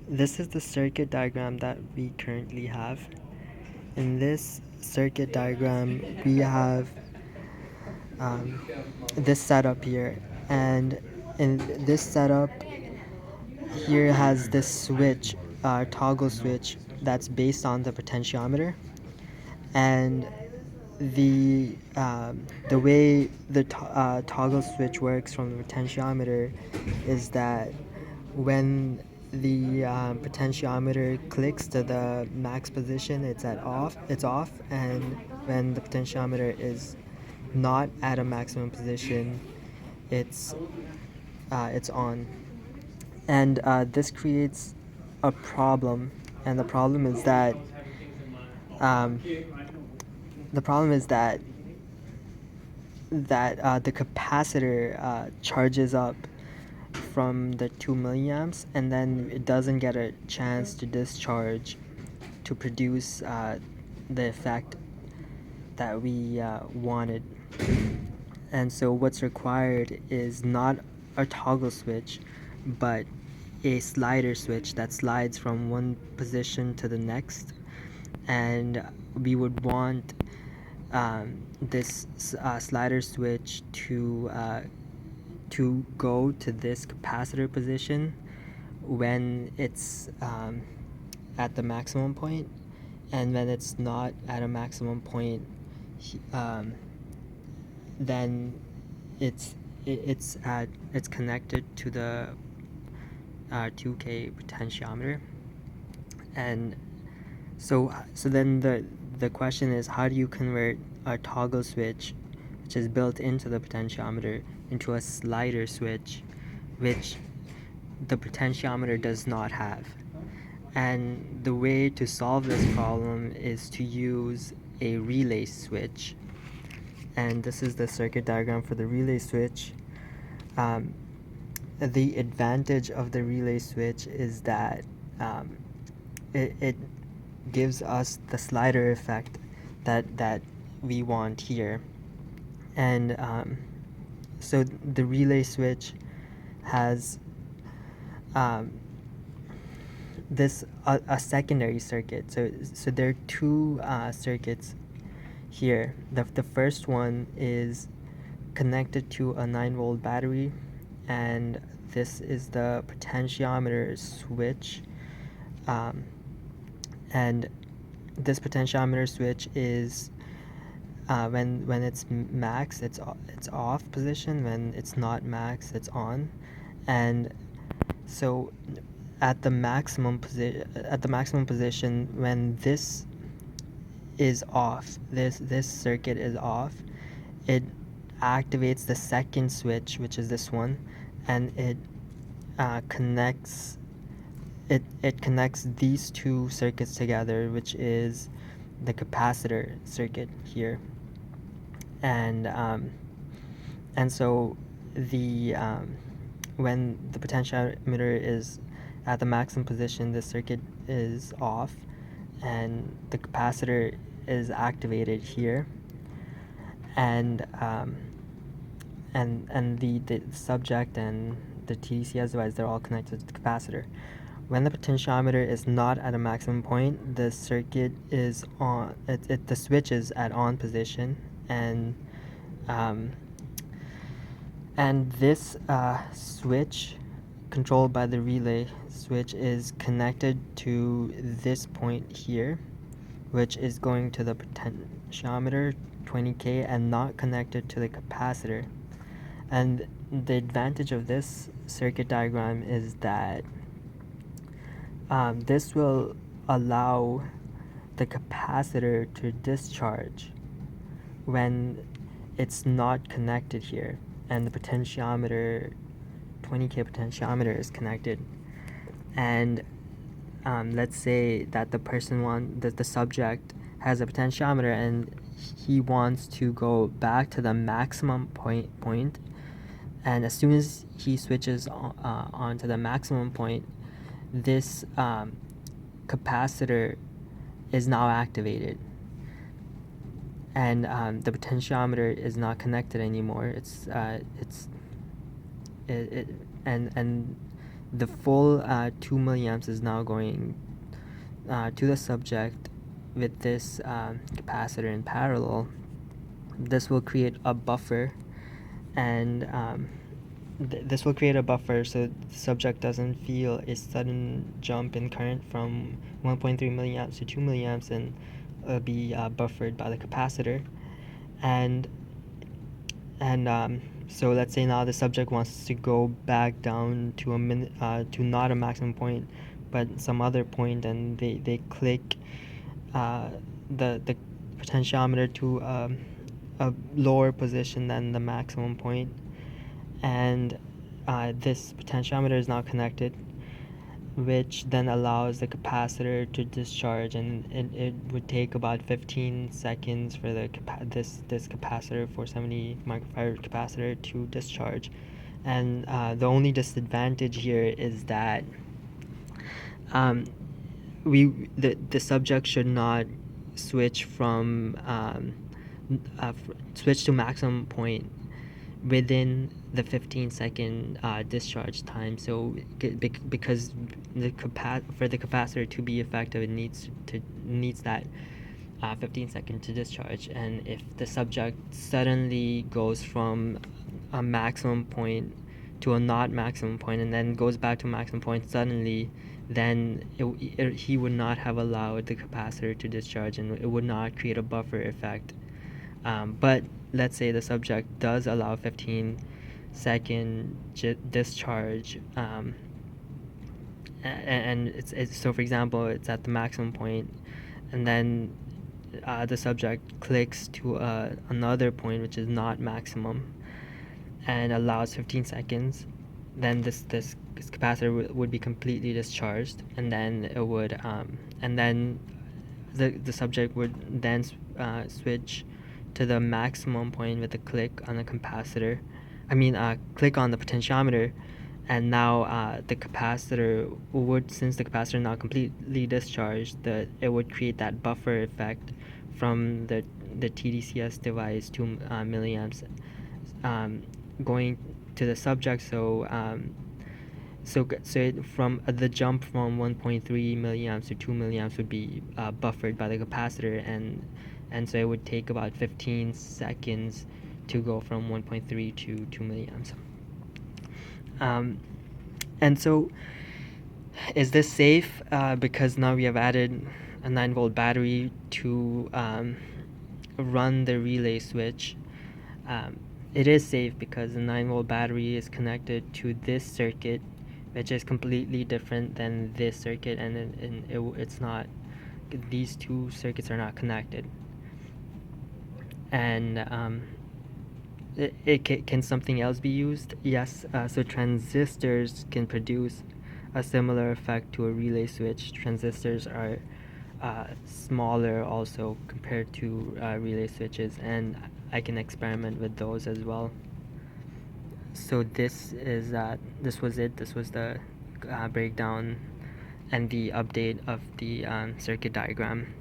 This is the circuit diagram that we currently have. In this circuit diagram, we have um, this setup here, and in this setup here has this switch, toggle switch that's based on the potentiometer, and the way the toggle switch works from the potentiometer is that when the potentiometer clicks to the max position, it's off, and when the potentiometer is not at a maximum position, it's it's on. And this creates a problem, and um, the problem is that the capacitor charges up from the 2 milliamps, and then it doesn't get a chance to discharge to produce the effect that we wanted. And so what's required is not a toggle switch, but a slider switch that slides from one position to the next. And we would want this slider switch to go to this capacitor position when it's at the maximum point, and when it's not at a maximum point, um, then it's connected to the 2K potentiometer. And so then the question is, how do you convert a toggle switch, which is built into the potentiometer, into a slider switch, which the potentiometer does not have? And the way to solve this problem is to use a relay switch. And this is the circuit diagram for the relay switch. The advantage of the relay switch is that it gives us the slider effect that we want here. And so the relay switch has this a secondary circuit. So there are two circuits here. The first one is connected to a 9-volt battery, and this is the potentiometer switch. And this potentiometer switch is when it's max, it's off position. When it's not max, it's on. And so at the maximum position, when this is off, this circuit is off, it activates the second switch, which is this one, and it connects these two circuits together, which is the capacitor circuit here. And so the when the potentiometer is at the maximum position, the circuit is off, and the capacitor is activated here. And the subject and the TDCS device, they're all connected to the capacitor. When the potentiometer is not at a maximum point, the circuit is on. The switch is at on position, and this switch, controlled by the relay switch, is connected to this point here, which is going to the potentiometer 20K and not connected to the capacitor. And the advantage of this circuit diagram is that this will allow the capacitor to discharge when it's not connected here, and the potentiometer, 20K potentiometer, is connected. And let's say that the subject has a potentiometer and he wants to go back to the maximum point, and as soon as he switches on to the maximum point, this capacitor is now activated, and the potentiometer is not connected anymore. And the full 2 milliamps is now going to the subject with this capacitor in parallel. This will create a buffer, and this will create a buffer so the subject doesn't feel a sudden jump in current from 1.3 milliamps to 2 milliamps, and be buffered by the capacitor. And so let's say now the subject wants to go back down to to not a maximum point but some other point, and they click the potentiometer to a lower position than the maximum point, and this potentiometer is now connected, which then allows the capacitor to discharge, and it would take about 15 seconds for this capacitor, 470 microfarad capacitor, to discharge. And the only disadvantage here is that the subject should not switch from switch to maximum point within the 15-second discharge time. So because for the capacitor to be effective, it needs that 15 seconds to discharge. And if the subject suddenly goes from a maximum point to a not maximum point and then goes back to maximum point suddenly, then he would not have allowed the capacitor to discharge, and it would not create a buffer effect. But let's say the subject does allow 15-second discharge, and it's so for example it's at the maximum point, and then the subject clicks to another point which is not maximum and allows 15 seconds, then this capacitor would be completely discharged, and then it would and then the subject would then switch to the maximum point with a click on the capacitor. Click on the potentiometer, and now the capacitor would, since the capacitor is now completely discharged, it would create that buffer effect from the TDCS device, 2 milliamps, going to the subject. So from the jump from 1.3 milliamps to 2 milliamps would be buffered by the capacitor, and so it would take about 15 seconds to go from 1.3 to 2 milliamps. And so is this safe? Because now we have added a 9-volt battery to run the relay switch. It is safe because the 9-volt battery is connected to this circuit, which is completely different than this circuit, and it's not, these two circuits are not connected. And can something else be used? Yes. So transistors can produce a similar effect to a relay switch. Transistors are smaller also compared to relay switches, and I can experiment with those as well. So this was it. This was the breakdown and the update of the circuit diagram.